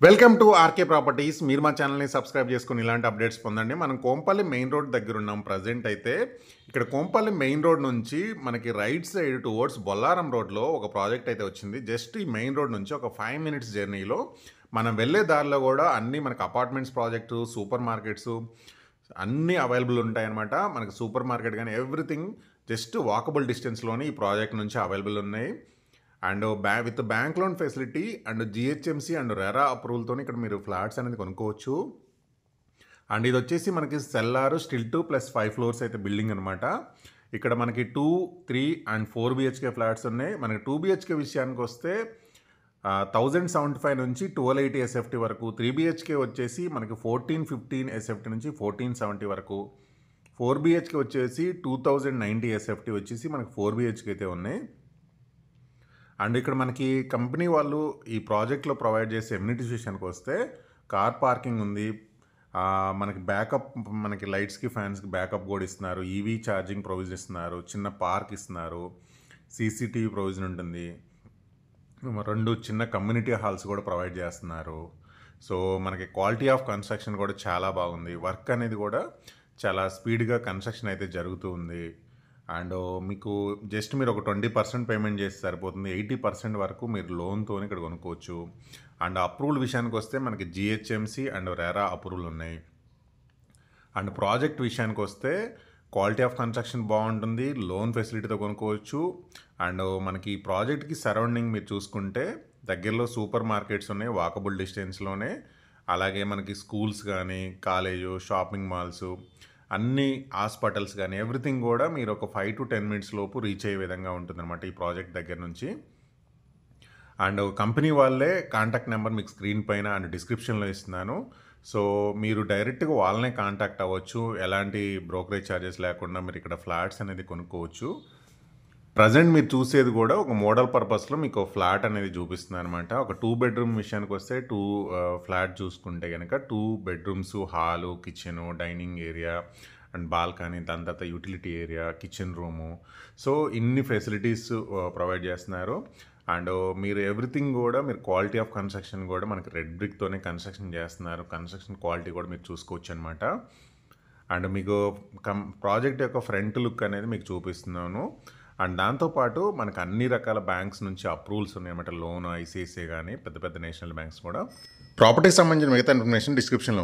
Welcome to RK properties. మీరు మా ఛానల్ని సబ్స్క్రైబ్ చేసుకుని ఇలాంటి అప్డేట్స్ పొందండి. మనం కోంపల్లి మెయిన్ రోడ్ దగ్గర ఉన్నాం ప్రజెంట్ అయితే. ఇక్కడ కోంపల్లి మెయిన్ రోడ్ నుంచి మనకి రైట్ సైడ్ టువర్డ్స్ బొల్లారం రోడ్లో ఒక ప్రాజెక్ట్ అయితే వచ్చింది. జస్ట్ ఈ మెయిన్ రోడ్ నుంచి ఒక 5 మినిట్స్ జర్నీలో మనం వెళ్ళే దారిలో కూడా అన్నీ మనకు అపార్ట్మెంట్స్ ప్రాజెక్టు, సూపర్ మార్కెట్స్ అన్నీ అవైలబుల్ ఉంటాయన్నమాట. మనకి సూపర్ మార్కెట్ కానీ ఎవ్రీథింగ్ జస్ట్ వాకబుల్ డిస్టెన్స్లోనే ఈ ప్రాజెక్ట్ నుంచి అవైలబుల్ ఉన్నాయి. And with bank loan facility and GHMC and RERA అప్రూవల్తో ఇక్కడ మీరు ఫ్లాట్స్ అనేది కొనుక్కోవచ్చు. అండ్ ఇది వచ్చేసి మనకి సెల్లార్ స్టిల్ 2 + 5 ఫ్లోర్స్ అయితే బిల్డింగ్ అనమాట. ఇక్కడ మనకి 2, 3 అండ్ 4 బిహెచ్కే ఫ్లాట్స్ ఉన్నాయి. మనకి 2 బిహెచ్కే విషయానికి వస్తే 1075 నుంచి 1280 ఎస్ఎఫ్టీ వరకు, 3 బిహెచ్కే వచ్చేసి మనకి 1415 ఎస్ఎఫ్టీ నుంచి 1470 వరకు, 4 బిహెచ్కే వచ్చేసి 2090 ఎస్ఎఫ్టీ వచ్చేసి మనకి 4 బిహెచ్కే అయితే ఉన్నాయి. అండ్ ఇక్కడ మనకి కంపెనీ వాళ్ళు ఈ ప్రాజెక్ట్లో ప్రొవైడ్ చేసే ఎమ్యూనిటీస్ విషయానికి వస్తే కార్ పార్కింగ్ ఉంది, మనకి బ్యాకప్, మనకి లైట్స్కి ఫ్యాన్స్కి బ్యాకప్ కూడా ఇస్తున్నారు, ఈవీ ఛార్జింగ్ ప్రొవిజన్ ఇస్తున్నారు, చిన్న పార్క్ ఇస్తున్నారు, సీసీటీవీ ప్రొవిజన్ ఉంటుంది, 2 చిన్న కమ్యూనిటీ హాల్స్ కూడా ప్రొవైడ్ చేస్తున్నారు. సో మనకి క్వాలిటీ ఆఫ్ కన్స్ట్రక్షన్ కూడా చాలా బాగుంది. వర్క్ అనేది కూడా చాలా స్పీడ్గా కన్స్ట్రక్షన్ అయితే జరుగుతూ ఉంది. అండ్ మీకు జస్ట్ మీరు ఒక 20% పేమెంట్ చేస్తే సరిపోతుంది. 80% వరకు మీరు లోన్తో ఇక్కడ కొనుక్కోవచ్చు. అండ్ అప్రూవల్ విషయానికి వస్తే మనకి జిహెచ్ఎంసీ అండ్ రెరా అప్రూవల్ ఉన్నాయి. అండ్ ప్రాజెక్ట్ విషయానికి వస్తే క్వాలిటీ ఆఫ్ కన్స్ట్రక్షన్ బాగుంటుంది, లోన్ ఫెసిలిటీతో కొనుక్కోవచ్చు. అండ్ మనకి ఈ ప్రాజెక్ట్కి సరౌండింగ్ మీరు చూసుకుంటే దగ్గరలో సూపర్ మార్కెట్స్ ఉన్నాయి వాకబుల్ డిస్టెన్స్లోనే. అలాగే మనకి స్కూల్స్ కానీ, కాలేజు, షాపింగ్ మాల్స్, అన్ని హాస్పిటల్స్ కానీ ఎవ్రీథింగ్ కూడా మీరు ఒక 5 to 10 మినిట్స్ లోపు రీచ్ అయ్యే విధంగా ఉంటుందన్నమాట ఈ ప్రాజెక్ట్ దగ్గర నుంచి. అండ్ కంపెనీ వాళ్ళే కాంటాక్ట్ నెంబర్ మీకు స్క్రీన్ పైన అండ్ డిస్క్రిప్షన్లో ఇస్తున్నాను. సో మీరు డైరెక్ట్గా వాళ్ళనే కాంటాక్ట్ అవ్వచ్చు. ఎలాంటి బ్రోకరేజ్ ఛార్జెస్ లేకుండా మీరు ఇక్కడ ఫ్లాట్స్ అనేది కొనుక్కోవచ్చు. ప్రజెంట్ మీరు చూసేది కూడా ఒక మోడల్ పర్పస్లో మీకు ఫ్లాట్ అనేది చూపిస్తుంది అనమాట. ఒక 2 బెడ్రూమ్ విషయానికి వస్తే 2 ఫ్లాట్ చూసుకుంటే కనుక 2 bedrooms, hall, kitchen, dining area and balcony, దాని తర్వాత utility area, kitchen room. So ఇన్ని ఫెసిలిటీస్ ప్రొవైడ్ చేస్తున్నారు. అండ్ మీరు ఎవ్రీథింగ్ కూడా మీరు క్వాలిటీ ఆఫ్ కన్స్ట్రక్షన్ కూడా మనకి రెడ్ బ్రిక్తోనే కన్స్ట్రక్షన్ చేస్తున్నారు. కన్స్ట్రక్షన్ క్వాలిటీ కూడా మీరు చూసుకోవచ్చు అనమాట. అండ్ మీకు ప్రాజెక్ట్ యొక్క ఫ్రంట్ లుక్ అనేది మీకు చూపిస్తున్నాను. అండ్ దాంతోపాటు మనకు అన్ని రకాల బ్యాంక్స్ నుంచి అప్రూవల్స్ ఉన్నాయన్నమాట. లోన్, ఐసిఐసిఐ కానీ పెద్ద పెద్ద నేషనల్ బ్యాంక్స్ కూడా. ప్రాపర్టీకి సంబంధించిన మిగతా ఇన్ఫర్మేషన్ డిస్క్రిప్షన్లో